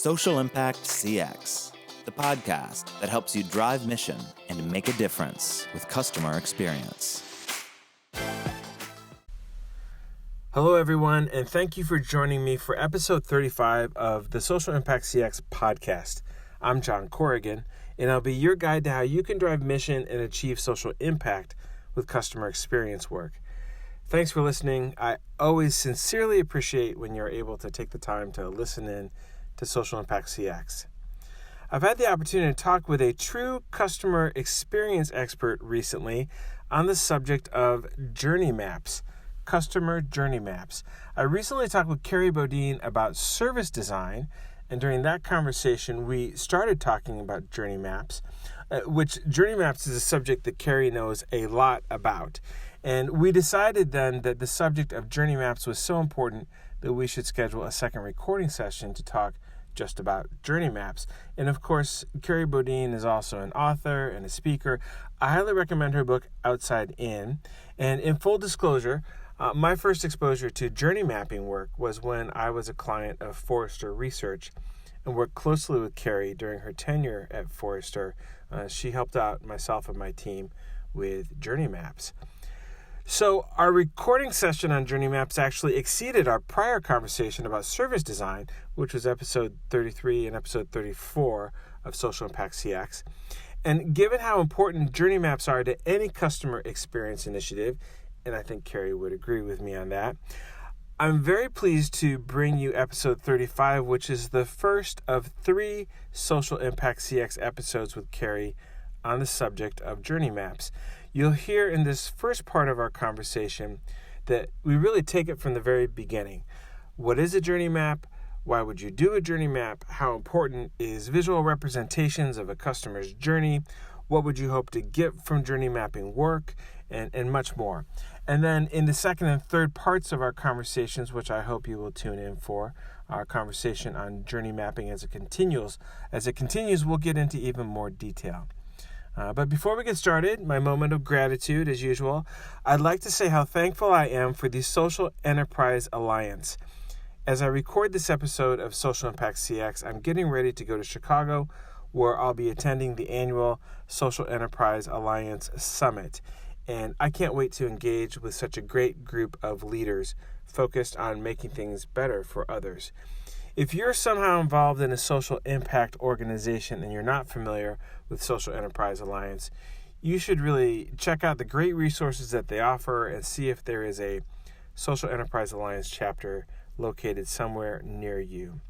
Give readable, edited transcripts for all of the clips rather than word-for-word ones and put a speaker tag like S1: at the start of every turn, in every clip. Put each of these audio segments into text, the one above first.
S1: Social Impact CX, the podcast that helps you drive mission and make a difference with customer experience.
S2: Hello, everyone, and thank you for joining me for episode 35 of the Social Impact CX podcast. I'm John Corrigan, and I'll be your guide to how you can drive mission and achieve social impact with customer experience work. Thanks for listening. I always sincerely appreciate when you're able to take the time to listen in to Social Impact CX. I've had the opportunity to talk with a true customer experience expert recently on the subject of journey maps. Customer journey maps. I recently talked with Kerry Bodine about service design, and during that conversation, we started talking about journey maps, which journey maps is a subject that Kerry knows a lot about. And we decided then that the subject of journey maps was so important that we should schedule a second recording session to talk just about journey maps. And of course, Kerry Bodine is also an author and a speaker. I highly recommend her book, Outside In. And in full disclosure, my first exposure to journey mapping work was when I was a client of Forrester Research and worked closely with Kerry during her tenure at Forrester. She helped out myself and my team with journey maps. So our recording session on journey maps actually exceeded our prior conversation about service design, which was episode 33 and episode 34 of Social Impact CX. And given how important journey maps are to any customer experience initiative, and I think Kerry would agree with me on that, I'm very pleased to bring you episode 35, which is the first of 3 Social Impact CX episodes with Kerry on the subject of journey maps. You'll hear in this first part of our conversation that we really take it from the very beginning. What is a journey map? Why would you do a journey map? How important is visual representations of a customer's journey? What would you hope to get from journey mapping work? And much more. And then in the second and third parts of our conversations, which I hope you will tune in for, our conversation on journey mapping as it continues, we'll get into even more detail. But before we get started, my moment of gratitude, as usual, I'd like to say how thankful I am for the Social Enterprise Alliance. As I record this episode of Social Impact CX, I'm getting ready to go to Chicago, where I'll be attending the annual Social Enterprise Alliance Summit. And I can't wait to engage with such a great group of leaders focused on making things better for others. If you're somehow involved in a social impact organization and you're not familiar with Social Enterprise Alliance, you should really check out the great resources that they offer and see if there is a Social Enterprise Alliance chapter located somewhere near you.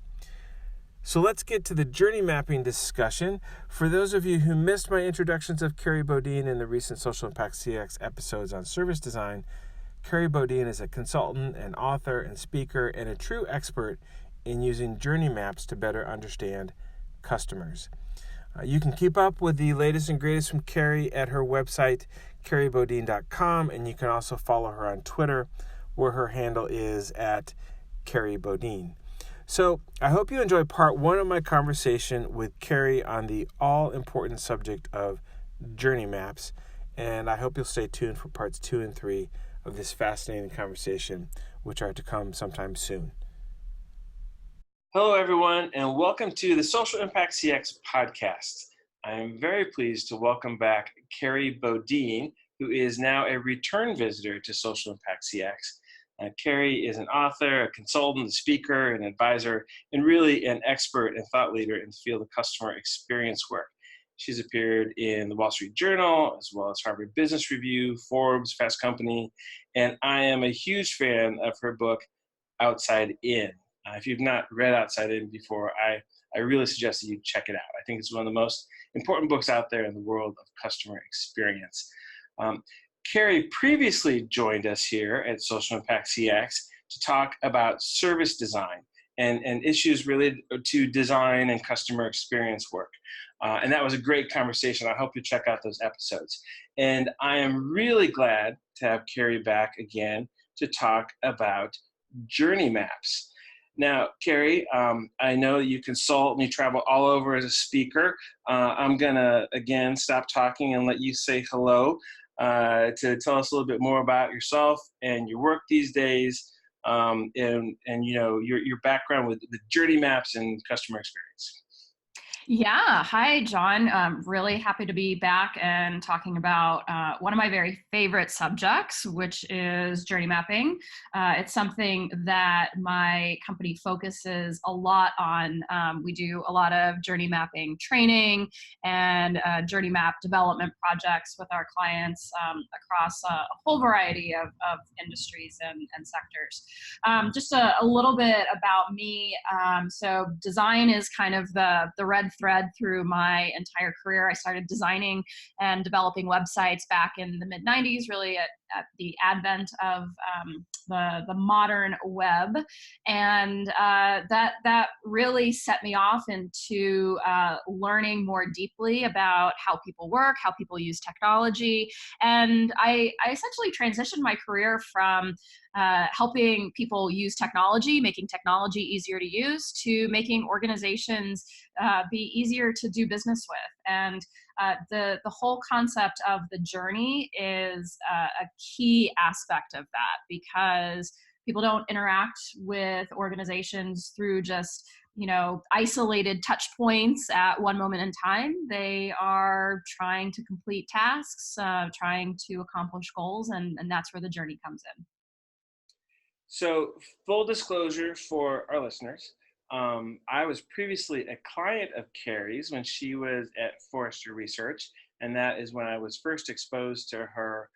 S2: So let's get to the journey mapping discussion. For those of you who missed my introductions of Kerry Bodine in the recent Social Impact CX episodes on service design, Kerry Bodine is a consultant, an author, and speaker, and a true expert in using journey maps to better understand customers. You can keep up with the latest and greatest from Kerry at her website, kerrybodine.com, and you can also follow her on Twitter, where her handle is at Kerry Bodine. So I hope you enjoyed part 1 of my conversation with Kerry on the all-important subject of journey maps, and I hope you'll stay tuned for parts 2 and 3 of this fascinating conversation, which are to come sometime soon. Hello, everyone, and welcome to the Social Impact CX podcast. I am very pleased to welcome back Kerry Bodine, who is now a return visitor to Social Impact CX. Kerry is an author, a consultant, a speaker, an advisor, and really an expert and thought leader in the field of customer experience work. She's appeared in the Wall Street Journal, as well as Harvard Business Review, Forbes, Fast Company, and I am a huge fan of her book, Outside In. If you've not read Outside In before, I really suggest that you check it out. I think it's one of the most important books out there in the world of customer experience. Kerry previously joined us here at Social Impact CX to talk about service design and issues related to design and customer experience work. And that was a great conversation. I hope you check out those episodes. And I am really glad to have Kerry back again to talk about journey maps. Now, Kerry, I know you consult and you travel all over as a speaker. I'm going to, again, stop talking and let you say hello to tell us a little bit more about yourself and your work these days. and your background with journey maps and customer experience.
S3: Yeah. Hi, John. Really happy to be back and talking about one of my very favorite subjects, which is journey mapping. It's something that my company focuses a lot on. We do a lot of journey mapping training and journey map development projects with our clients across a whole variety of industries and sectors. Just a little bit about me. So design is kind of the red thread through my entire career. I started designing and developing websites back in the mid 90s, really at the advent of the modern web. And that really set me off into learning more deeply about how people work, how people use technology. And I essentially transitioned my career from helping people use technology, making technology easier to use, to making organizations be easier to do business with. And the whole concept of the journey is a key aspect of that, because people don't interact with organizations through just isolated touch points at one moment in time. They are trying to complete tasks, trying to accomplish goals, and that's where the journey comes in.
S2: So, full disclosure for our listeners, I was previously a client of Kerry's when she was at Forrester Research, and that is when I was first exposed to her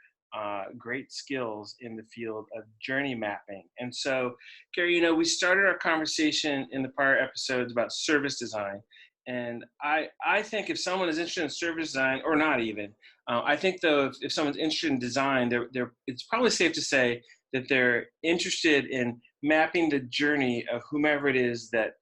S2: great skills in the field of journey mapping. And so, Kerry, we started our conversation in the prior episodes about service design. And I think if someone is interested in service design, or not even, I think though if someone's interested in design, it's probably safe to say that they're interested in mapping the journey of whomever it is that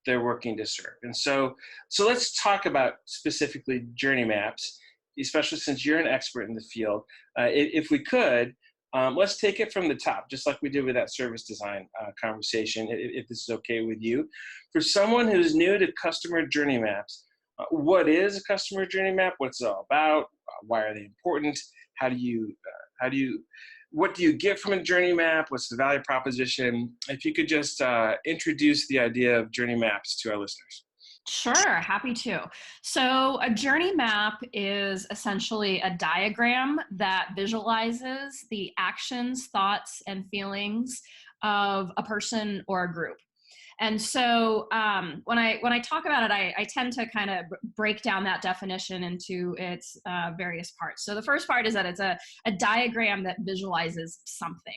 S2: they're working to serve. And so let's talk about specifically journey maps, especially since you're an expert in the field. If we could, let's take it from the top, just like we did with that service design conversation, if this is okay with you. For someone who's new to customer journey maps, what is a customer journey map? What's it all about? Why are they important? What do you get from a journey map? What's the value proposition? If you could just introduce the idea of journey maps to our listeners.
S3: Sure, happy to. So a journey map is essentially a diagram that visualizes the actions, thoughts, and feelings of a person or a group. And so when I talk about it, I tend to kind of break down that definition into its various parts. So the first part is that it's a diagram that visualizes something.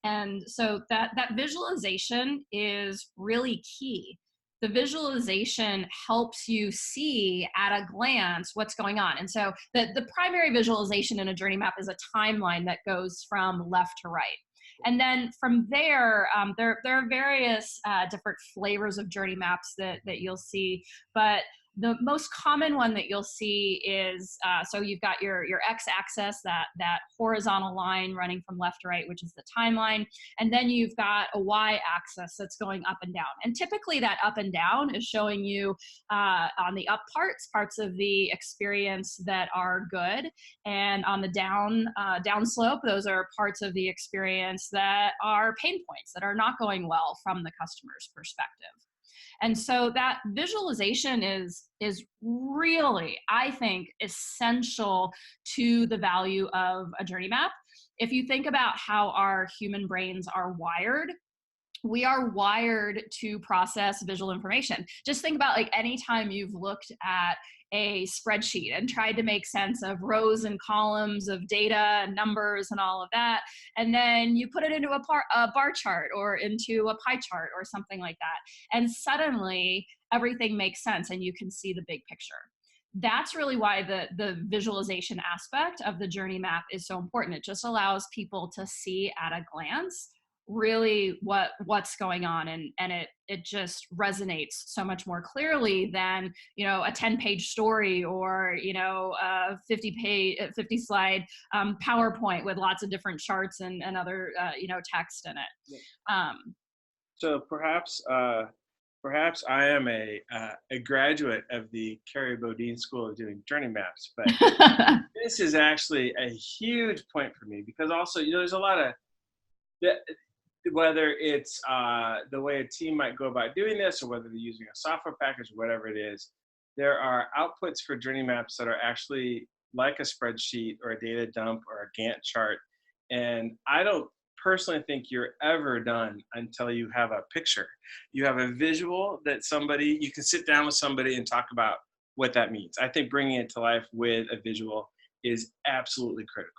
S3: And so that visualization is really key. The visualization helps you see at a glance what's going on. And so the primary visualization in a journey map is a timeline that goes from left to right. And then from there, there are various different flavors of journey maps that you'll see, but the most common one that you'll see is, so you've got your x-axis, that horizontal line running from left to right, which is the timeline. And then you've got a y-axis that's going up and down. And typically that up and down is showing you on the up parts of the experience that are good. And on the down slope, those are parts of the experience that are pain points, that are not going well from the customer's perspective. And so that visualization is really, I think, essential to the value of a journey map. If you think about how our human brains are wired, we are wired to process visual information. Just think about anytime you've looked at a spreadsheet and tried to make sense of rows and columns of data and numbers and all of that, and then you put it into a bar chart or into a pie chart or something like that, and suddenly everything makes sense and you can see the big picture. That's really why the visualization aspect of the journey map is so important. It just allows people to see at a glance really what's going on, and it just resonates so much more clearly than a 10-page story or a 50 slide PowerPoint with lots of different charts and other text in it.
S2: So perhaps I am a graduate of the Kerry Bodine School of doing journey maps, but this is actually a huge point for me, because also there's a lot of whether it's the way a team might go about doing this, or whether they're using a software package, whatever it is, there are outputs for journey maps that are actually like a spreadsheet or a data dump or a Gantt chart. And I don't personally think you're ever done until you have a picture. You have a visual that you can sit down with somebody and talk about what that means. I think bringing it to life with a visual is absolutely critical.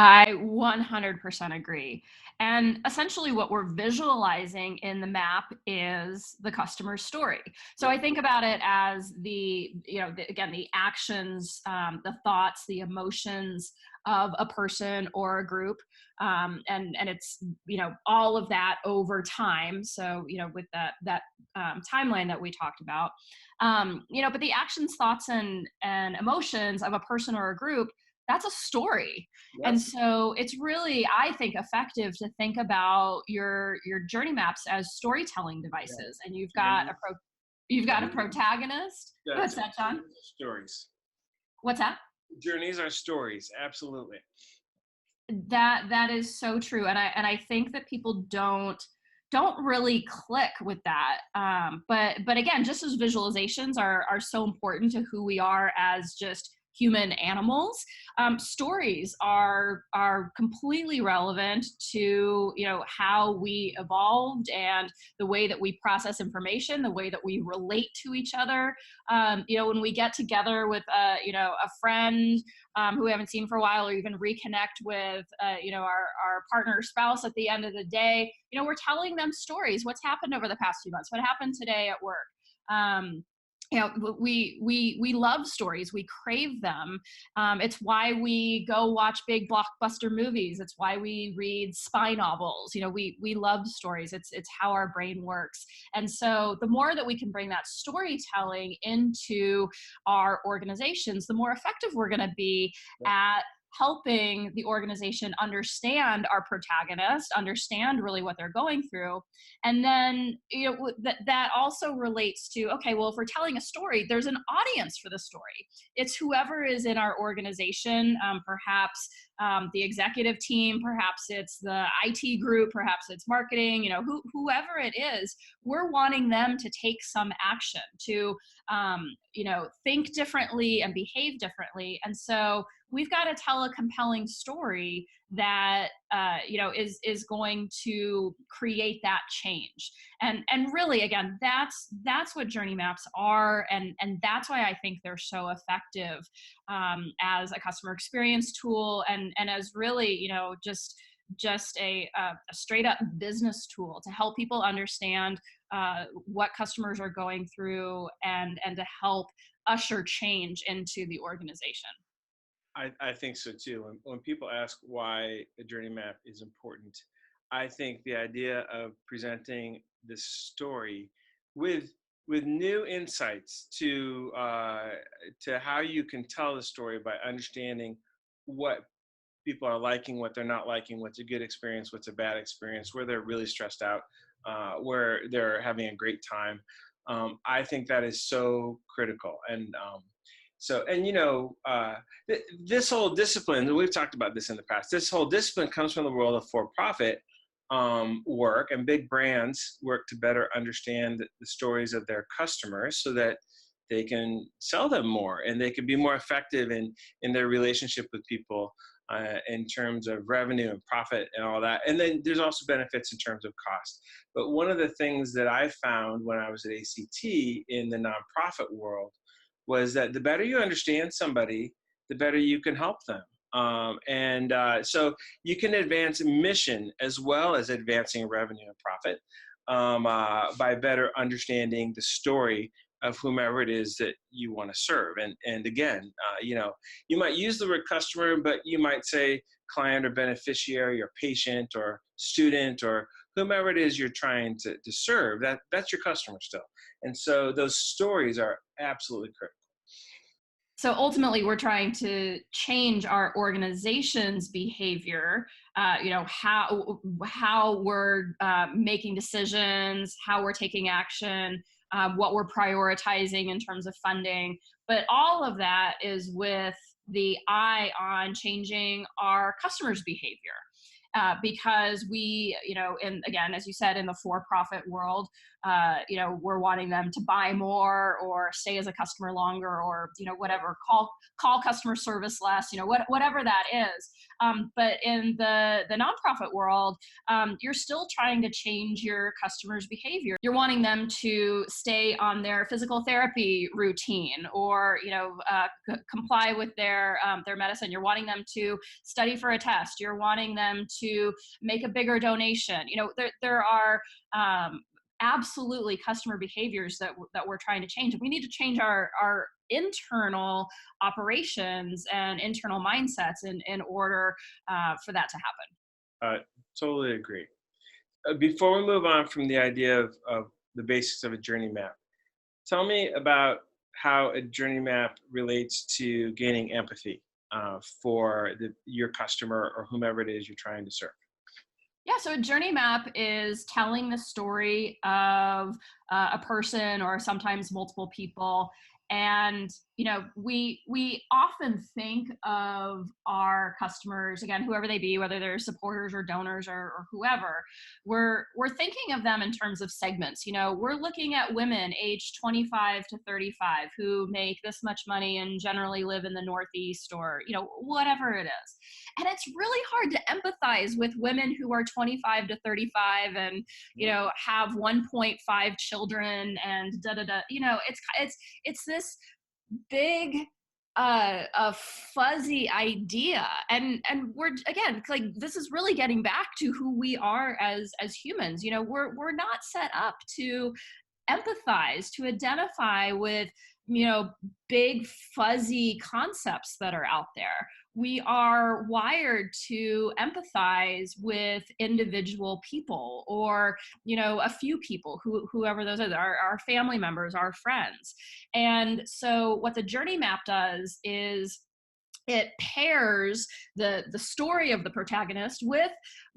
S3: I 100% agree. And essentially, what we're visualizing in the map is the customer's story. So I think about it as again, the actions, the thoughts, the emotions of a person or a group. And it's, all of that over time. So, with that timeline that we talked about, but the actions, thoughts, and emotions of a person or a group, that's a story.
S2: Yep.
S3: And so it's really, I think, effective to think about your journey maps as storytelling devices. And you've got a protagonist. What's that, John?
S2: Stories.
S3: What's that?
S2: Journeys are stories. Absolutely.
S3: That is so true. And I think that people don't really click with that. But again, just as visualizations are so important to who we are as just human animals, stories are completely relevant to how we evolved and the way that we process information, the way that we relate to each other. When we get together with a friend who we haven't seen for a while, or even reconnect with our partner or spouse at the end of the day, we're telling them stories. What's happened over the past few months? What happened today at work? We love stories. We crave them. It's why we go watch big blockbuster movies. It's why we read spy novels. We love stories. It's how our brain works. And so the more that we can bring that storytelling into our organizations, the more effective we're going to be at helping the organization understand our protagonist, understand really what they're going through. And then, that also relates to, okay, well, if we're telling a story, there's an audience for the story. It's whoever is in our organization, perhaps the executive team, perhaps it's the IT group, perhaps it's marketing, whoever it is, we're wanting them to take some action to, think differently and behave differently. And so we've got to tell a compelling story that is going to create that change. And really, again, that's what journey maps are, and that's why I think they're so effective as a customer experience tool, and as really just a straight up business tool to help people understand what customers are going through and to help usher change into the organization.
S2: I think so too. When people ask why a journey map is important, I think the idea of presenting this story with new insights to how you can tell the story by understanding what people are liking, what they're not liking, what's a good experience, what's a bad experience, where they're really stressed out, where they're having a great time. I think that is so critical. And this whole discipline, and we've talked about this in the past, this whole discipline comes from the world of for-profit work, and big brands work to better understand the stories of their customers so that they can sell them more and they can be more effective in their relationship with people in terms of revenue and profit and all that. And then there's also benefits in terms of cost. But one of the things that I found when I was at ACT in the nonprofit world was that the better you understand somebody, the better you can help them. So you can advance mission as well as advancing revenue and profit by better understanding the story of whomever it is that you want to serve. And again, you might use the word customer, but you might say client or beneficiary or patient or student or whomever it is you're trying to serve. That's your customer still. And so those stories are absolutely critical.
S3: So ultimately, we're trying to change our organization's behavior, how we're making decisions, how we're taking action, what we're prioritizing in terms of funding. But all of that is with the eye on changing our customers' behavior. because we, and again, as you said, in the for-profit world, we're wanting them to buy more or stay as a customer longer, or whatever, call customer service less, whatever that is. But in the nonprofit world, you're still trying to change your customers' behavior. You're wanting them to stay on their physical therapy routine, or comply with their medicine. You're wanting them to study for a test. You're wanting them to make a bigger donation. There are absolutely customer behaviors that we're trying to change. We need to change our internal operations and internal mindsets in order for that to happen.
S2: Totally agree. Before we move on from the idea of the basics of a journey map, tell me about how a journey map relates to gaining empathy for your customer or whomever it is you're trying to serve.
S3: Yeah, so a journey map is telling the story of a person, or sometimes multiple people. And we often think of our customers, again, whoever they be, whether they're supporters or donors or whoever, we're thinking of them in terms of segments. We're looking at women aged 25 to 35 who make this much money and generally live in the Northeast, or whatever it is. And it's really hard to empathize with women who are 25 to 35 and have 1.5 children and da da da. It's this big a fuzzy idea, and we're, again, like, this is really getting back to who we are as humans. We're not set up to empathize, to identify with big fuzzy concepts that are out there. We are wired to empathize with individual people, or a few people, whoever those are, our family members, our friends. And so what the journey map does is it pairs the story of the protagonist with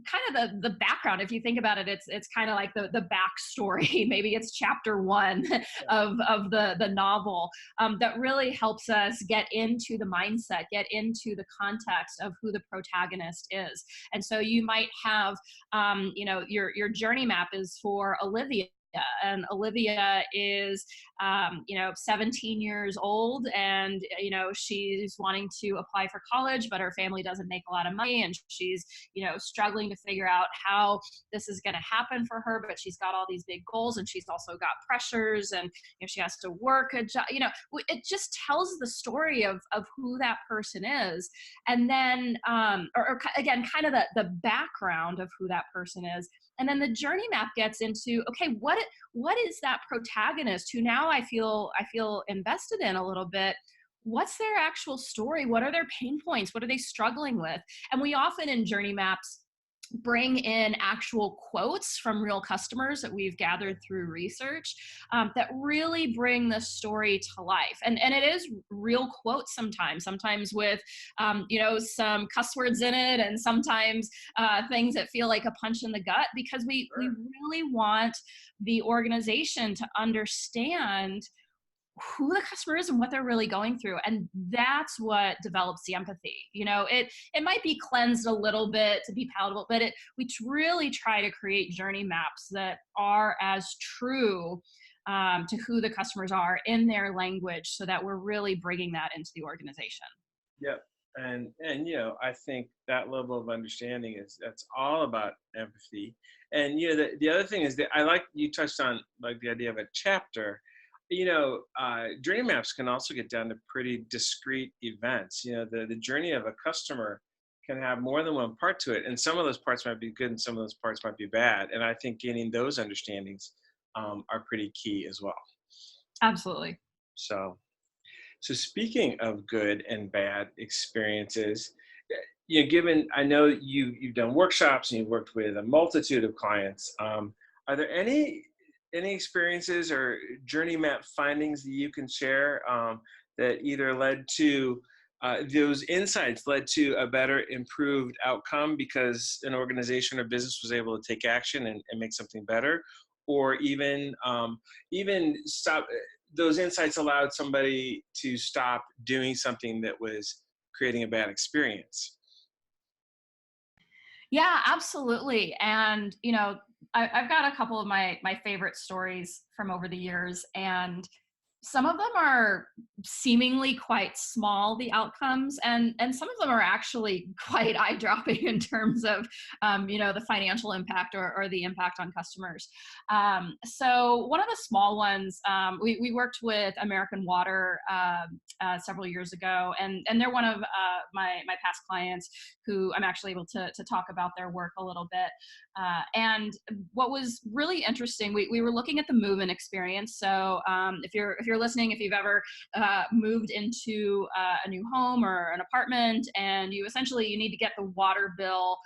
S3: kind of the background. If you think about it, it's kind of like the backstory. Maybe it's chapter 1 of the novel, that really helps us get into the mindset, get into the context of who the protagonist is. And so you might have, your journey map is for Olivia. And Olivia is, 17 years old, and, she's wanting to apply for college, but her family doesn't make a lot of money, and she's, struggling to figure out how this is going to happen for her, but she's got all these big goals, and she's also got pressures, and, she has to work a job. It just tells the story of who that person is. And then, or again, kind of the background of who that person is. And then the journey map gets into, okay, what is that protagonist who now I feel invested in a little bit? What's their actual story? What are their pain points? What are they struggling with? And we often in journey maps bring in actual quotes from real customers that we've gathered through research, that really bring the story to life. And it is real quotes sometimes with, some cuss words in it, and sometimes things that feel like a punch in the gut, because we really want the organization to understand who the customer is and what they're really going through. And that's what develops the empathy. It might be cleansed a little bit to be palatable, but we really try to create journey maps that are as true to who the customers are in their language, so that we're really bringing that into the organization.
S2: Yep. And I think that level of understanding that's all about empathy. And the other thing is that I like, you touched on like the idea of a chapter. Journey maps can also get down to pretty discrete events. The journey of a customer can have more than one part to it, and some of those parts might be good and some of those parts might be bad. And I think gaining those understandings are pretty key as well.
S3: Absolutely.
S2: So speaking of good and bad experiences, given, I know you've done workshops and you've worked with a multitude of clients, are there any experiences or journey map findings that you can share that either led to those insights led to a better improved outcome because an organization or business was able to take action and make something better, or even stop, those insights allowed somebody to stop doing something that was creating a bad experience?
S3: Yeah, absolutely. And, I've got a couple of my favorite stories from over the years, and some of them are seemingly quite small, the outcomes, and some of them are actually quite eye dropping in terms of the financial impact or the impact on customers. So one of the small ones, we worked with American Water several years ago, and they're one of my past clients who I'm actually able to talk about their work a little bit. And what was really interesting, we were looking at the move-in experience. So if you're listening, if you've ever moved into a new home or an apartment, and you need to get the water bill,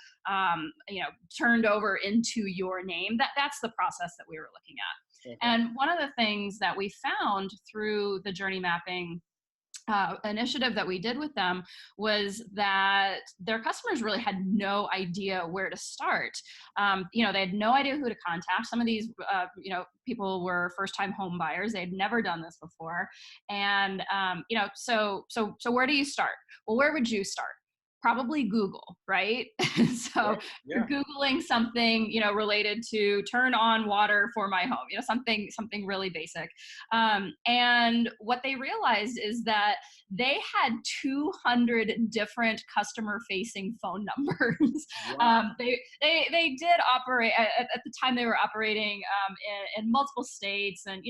S3: turned over into your name, that's the process that we were looking at.
S2: Okay.
S3: And one of the things that we found through the journey mapping initiative that we did with them was that their customers really had no idea where to start. They had no idea who to contact. Some of these, people were first-time home buyers. They'd never done this before, and so where do you start? Well, where would you start? Probably Google, right? So
S2: Yeah.
S3: you're Googling something, related to turn on water for my home, something really basic. And what they realized is that they had 200 different customer facing phone numbers.
S2: Wow.
S3: They did operate at the time, they were operating in multiple states, and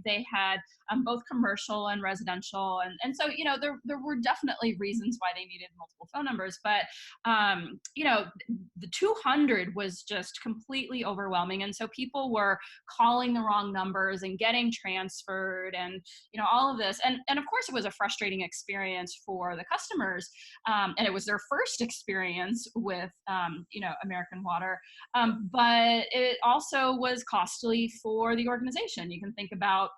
S3: they had both commercial and residential, and so there were definitely reasons why they needed multiple phone numbers, but the 200 was just completely overwhelming, and so people were calling the wrong numbers and getting transferred, and all of this, and of course it was a frustrating experience for the customers, and it was their first experience with American Water, but it also was costly for the organization. You can think about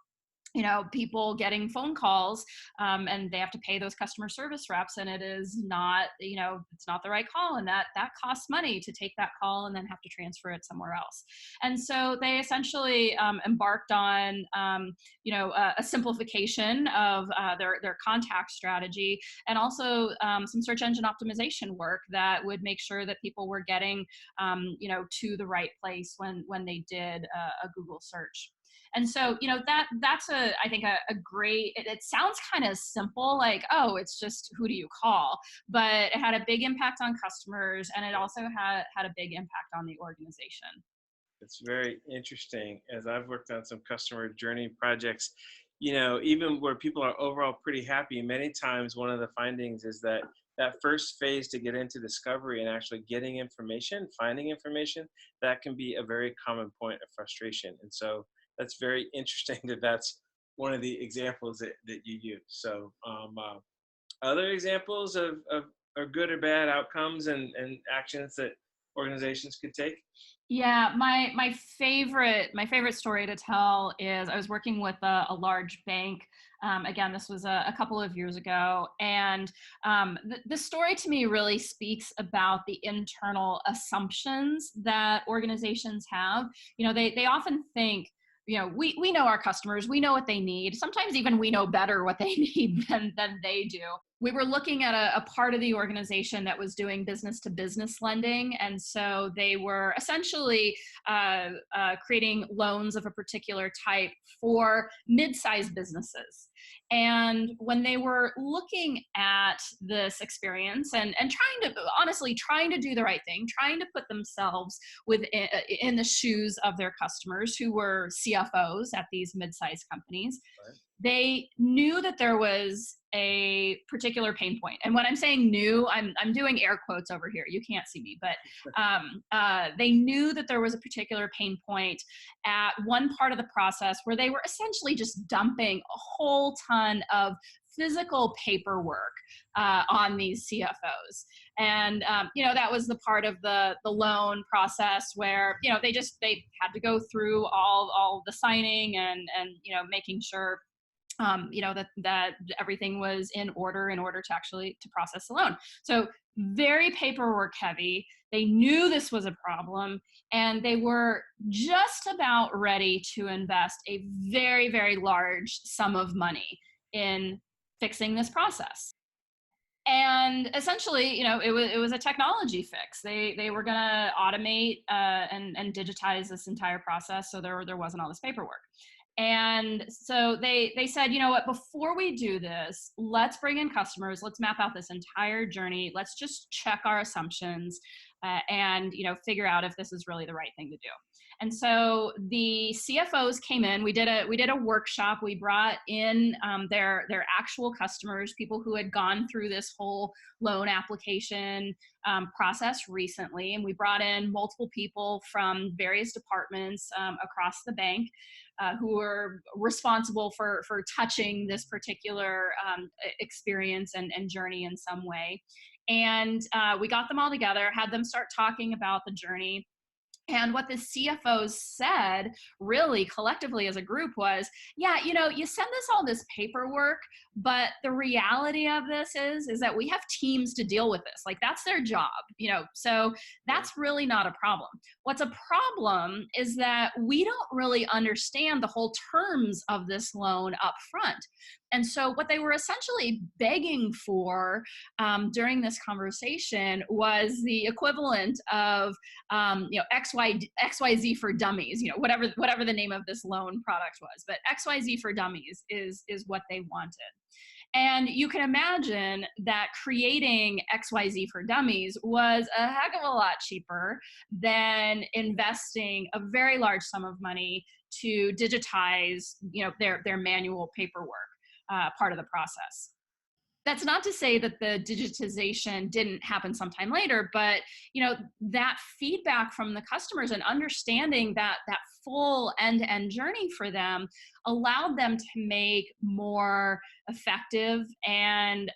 S3: people getting phone calls, and they have to pay those customer service reps, and it is not, it's not the right call, and that costs money to take that call and then have to transfer it somewhere else. And so they essentially embarked on a simplification of their contact strategy, and also some search engine optimization work that would make sure that people were getting to the right place when they did a Google search. And so, that's I think a great, it sounds kind of simple, like, oh, it's just who do you call? But it had a big impact on customers, and it also had a big impact on the organization.
S2: It's very interesting. As I've worked on some customer journey projects, even where people are overall pretty happy, many times one of the findings is that that first phase to get into discovery and actually getting information, finding information, that can be a very common point of frustration. And so that's very interesting that that's one of the examples that you use. So other examples of good or bad outcomes and actions that organizations could take?
S3: Yeah, my favorite story to tell is I was working with a large bank. Again, this was a couple of years ago, and the story to me really speaks about the internal assumptions that organizations have. They often think, we know our customers, we know what they need. Sometimes even we know better what they need than they do. We were looking at a part of the organization that was doing business to business lending. And so they were essentially creating loans of a particular type for mid-sized businesses. And when they were looking at this experience and trying to do the right thing, trying to put themselves in the shoes of their customers who were CFOs at these mid-sized companies,
S2: Right.
S3: they knew that there was a particular pain point. And when I'm saying new, I'm doing air quotes over here. You can't see me, but they knew that there was a particular pain point at one part of the process where they were essentially just dumping a whole ton of physical paperwork on these CFOs. And, that was the part of the loan process where, they had to go through all the signing and making sure that everything was in order to actually to process the loan. So very paperwork heavy. They knew this was a problem, and they were just about ready to invest a very, very large sum of money in fixing this process. And essentially, it was a technology fix. They were going to automate and digitize this entire process, so there wasn't all this paperwork. And so they said, you know what, before we do this, let's bring in customers, let's map out this entire journey, let's just check our assumptions, and figure out if this is really the right thing to do. And so the CFOs came in. We did a workshop. We brought in their actual customers, people who had gone through this whole loan application process recently, and we brought in multiple people from various departments across the bank who were responsible for touching this particular experience and journey in some way. And we got them all together, had them start talking about the journey. And what the CFOs said really collectively as a group was, yeah, you send us all this paperwork, but the reality of this is that we have teams to deal with this. Like, that's their job, so that's really not a problem. What's a problem is that we don't really understand the whole terms of this loan up front. And so what they were essentially begging for during this conversation was the equivalent of XYZ for Dummies, whatever the name of this loan product was, but XYZ for Dummies is what they wanted. And you can imagine that creating XYZ for Dummies was a heck of a lot cheaper than investing a very large sum of money to digitize, their manual paperwork part of the process. That's not to say that the digitization didn't happen sometime later, but that feedback from the customers and understanding that full end-to-end journey for them allowed them to make more effective and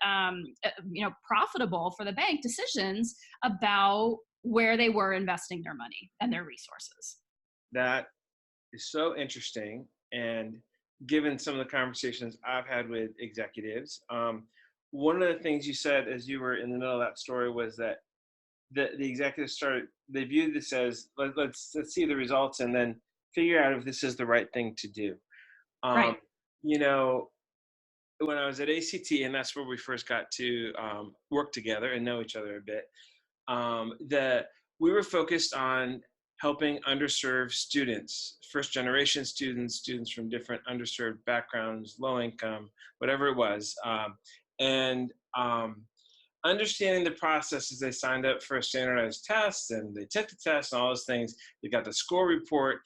S3: profitable for the bank decisions about where they were investing their money and their resources.
S2: That is so interesting, and given some of the conversations I've had with executives, one of the things you said as you were in the middle of that story was that the executives they viewed this as, let's see the results and then figure out if this is the right thing to do.
S3: Right.
S2: When I was at ACT, and that's where we first got to work together and know each other a bit, that we were focused on helping underserved students, first generation students from different underserved backgrounds, low income, whatever it was. And understanding the process as they signed up for a standardized test and they took the test and all those things, they got the score report.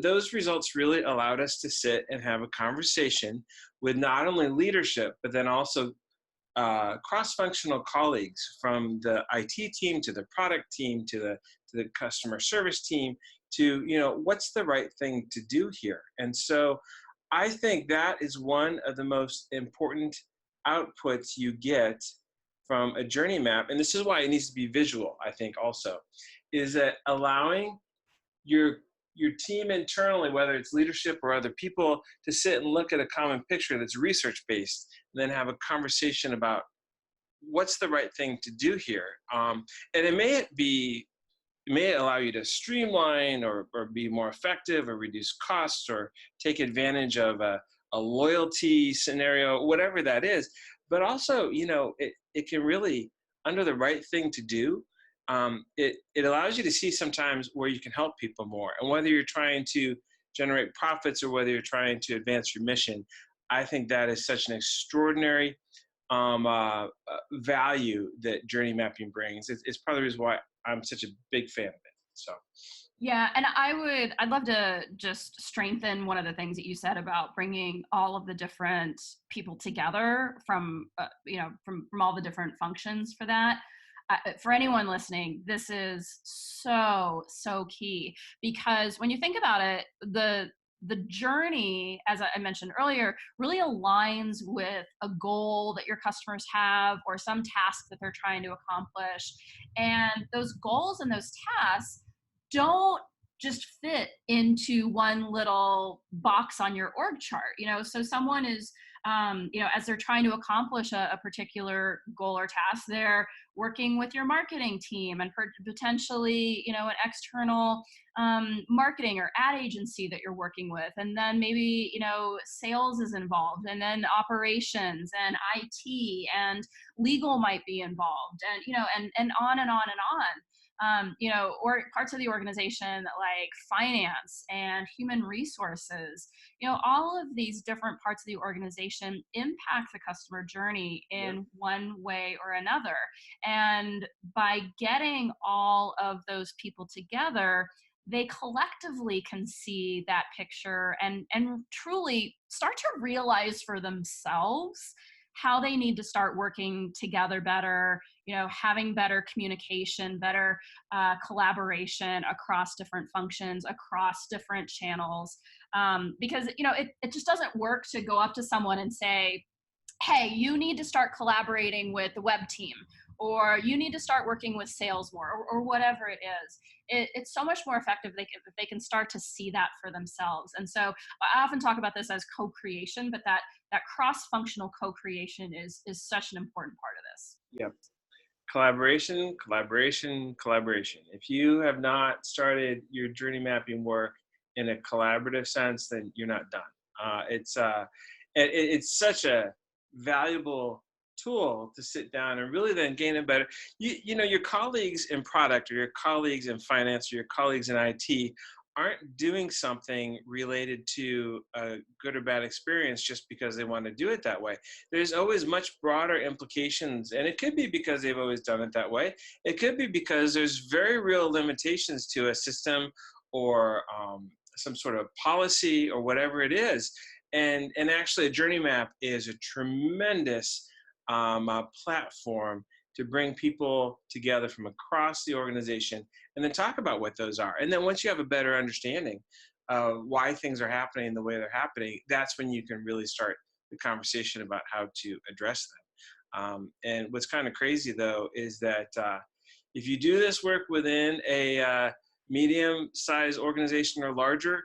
S2: Those results really allowed us to sit and have a conversation with not only leadership, but then also cross-functional colleagues from the IT team to the product team to the customer service team to, what's the right thing to do here. And so I think that is one of the most important outputs you get from a journey map. And this is why it needs to be visual, I think also, is that allowing your team internally, whether it's leadership or other people, to sit and look at a common picture that's research-based, and then have a conversation about what's the right thing to do here. And it may allow you to streamline or be more effective or reduce costs or take advantage of a loyalty scenario, whatever that is. But also, it can really, under the right thing to do, it allows you to see sometimes where you can help people more. And whether you're trying to generate profits or whether you're trying to advance your mission, I think that is such an extraordinary value that journey mapping brings. It's part of the reason why I'm such a big fan of it. So.
S3: Yeah, and I'd love to just strengthen one of the things that you said about bringing all of the different people together from all the different functions for that. For anyone listening, this is so key, because when you think about it, the journey, as I mentioned earlier, really aligns with a goal that your customers have or some task that they're trying to accomplish. And those goals and those tasks don't just fit into one little box on your org chart. So someone is as they're trying to accomplish a particular goal or task, they're working with your marketing team and potentially, an external marketing or ad agency that you're working with. And then maybe, sales is involved, and then operations and IT and legal might be involved, and on and on and on. Or parts of the organization like finance and human resources, all of these different parts of the organization impact the customer journey in one way or another. And by getting all of those people together, they collectively can see that picture and truly start to realize for themselves how they need to start working together better, having better communication, better collaboration across different functions, across different channels. Because, it just doesn't work to go up to someone and say, hey, you need to start collaborating with the web team, or you need to start working with sales more, or whatever it is. It's so much more effective if they can start to see that for themselves. And so I often talk about this as co-creation, but that cross-functional co-creation is such an important part of this.
S2: Yep. Collaboration, collaboration, collaboration. If you have not started your journey mapping work in a collaborative sense, then you're not done. It's such a valuable tool to sit down and really then gain a better, your colleagues in product, or your colleagues in finance, or your colleagues in IT aren't doing something related to a good or bad experience just because they want to do it that way. There's always much broader implications, and it could be because they've always done it that way. It could be because there's very real limitations to a system or some sort of policy or whatever it is. And actually a journey map is a tremendous platform to bring people together from across the organization and then talk about what those are. And then once you have a better understanding of why things are happening the way they're happening, that's when you can really start the conversation about how to address them. And what's kind of crazy, though, is that if you do this work within a medium-sized organization or larger,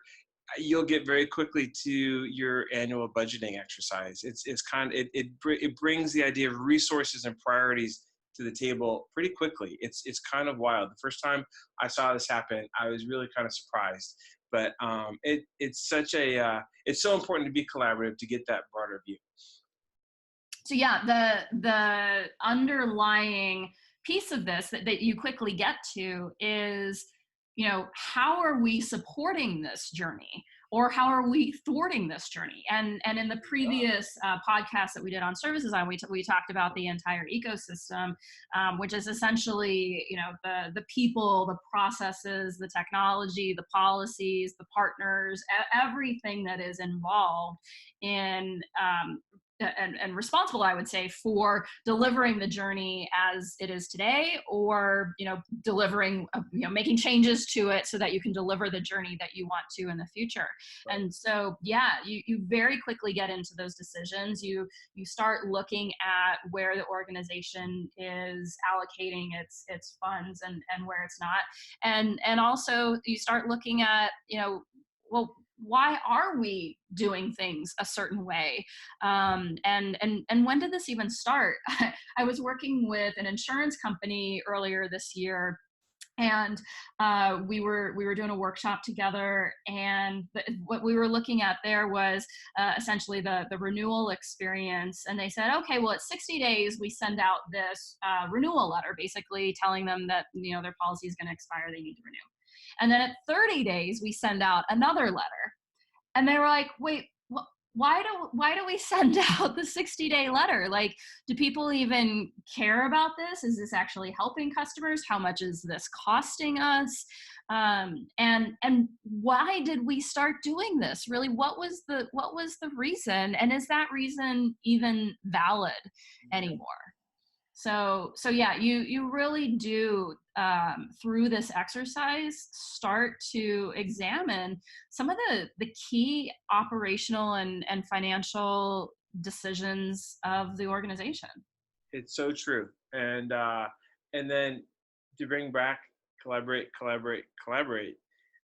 S2: you'll get very quickly to your annual budgeting exercise. It brings the idea of resources and priorities to the table pretty quickly. It's kind of wild. The first time I saw this happen, I was really kind of surprised. But it's so important to be collaborative to get that broader view.
S3: So yeah, the underlying piece of this that you quickly get to is, how are we supporting this journey, or how are we thwarting this journey? And in the previous podcast that we did on service design, we talked about the entire ecosystem, which is essentially, the people, the processes, the technology, the policies, the partners, everything that is involved in and responsible, I would say, for delivering the journey as it is today, or delivering, making changes to it so that you can deliver the journey that you want to in the future. And so, yeah, you very quickly get into those decisions. You start looking at where the organization is allocating its funds and where it's not, and also you start looking at, well, why are we doing things a certain way? And when did this even start? I was working with an insurance company earlier this year, and we were doing a workshop together, and what we were looking at there was essentially the renewal experience. And they said, okay, well, at 60 days we send out this renewal letter, basically telling them that their policy is going to expire, they need to renew. And then at 30 days, we send out another letter. And they were like, wait, why do we send out the 60-day letter? Like, do people even care about this? Is this actually helping customers? How much is this costing us? And why did we start doing this? Really, what was the reason? And is that reason even valid anymore? So yeah, you really do, through this exercise, start to examine some of the key operational and financial decisions of the organization.
S2: It's so true. And then to bring back collaborate.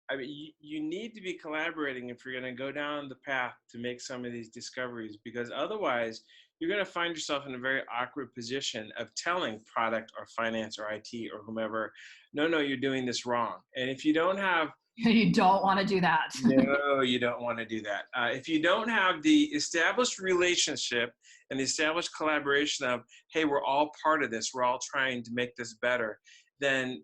S2: I mean, you need to be collaborating if you're going to go down the path to make some of these discoveries, because otherwise you're going to find yourself in a very awkward position of telling product or finance or IT or whomever, no, you're doing this wrong. And if you don't have
S3: You don't want to do that.
S2: No, you don't want to do that. If you don't have the established relationship and the established collaboration of, hey, we're all part of this, we're all trying to make this better, then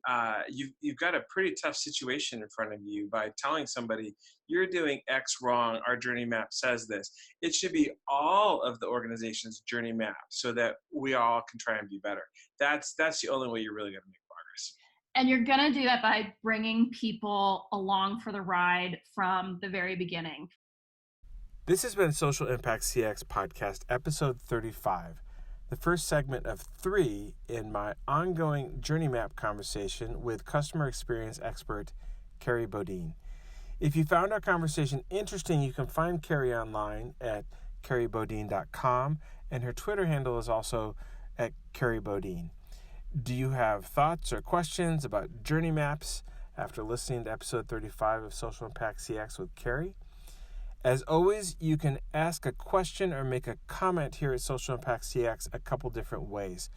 S2: you've got a pretty tough situation in front of you by telling somebody, you're doing X wrong, our journey map says this. It should be all of the organization's journey map so that we all can try and be better. That's the only way you're really going to make progress.
S3: And you're going to do that by bringing people along for the ride from the very beginning.
S2: This has been Social Impact CX Podcast, episode 35, the first segment of 3 in my ongoing journey map conversation with customer experience expert Kerry Bodine. If you found our conversation interesting, you can find Kerry online at kerrybodine.com, and her Twitter handle is also at Kerry Bodine. Do you have thoughts or questions about journey maps after listening to episode 35 of Social Impact CX with Kerry? As always, you can ask a question or make a comment here at Social Impact CX a couple different ways.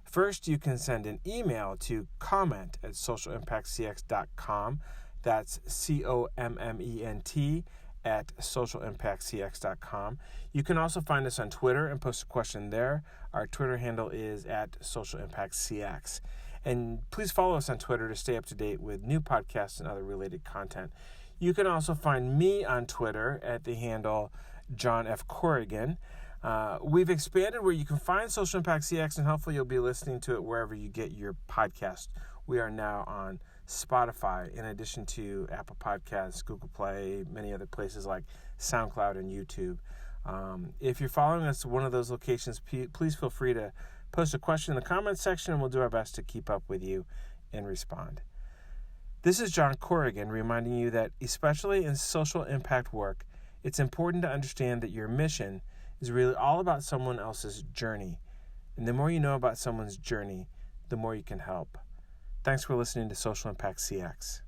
S2: First, you can send an email to comment@socialimpactcx.com. That's comment@socialimpactcx.com. You can also find us on Twitter and post a question there. Our Twitter handle is @socialimpactcx. And please follow us on Twitter to stay up to date with new podcasts and other related content. You can also find me on Twitter at the handle John F. Corrigan. We've expanded where you can find Social Impact CX, and hopefully you'll be listening to it wherever you get your podcast. We are now on Spotify, in addition to Apple Podcasts, Google Play, many other places like SoundCloud and YouTube. If you're following us at one of those locations, please feel free to post a question in the comments section, and we'll do our best to keep up with you and respond. This is John Corrigan reminding you that, especially in social impact work, it's important to understand that your mission is really all about someone else's journey. And the more you know about someone's journey, the more you can help. Thanks for listening to Social Impact CX.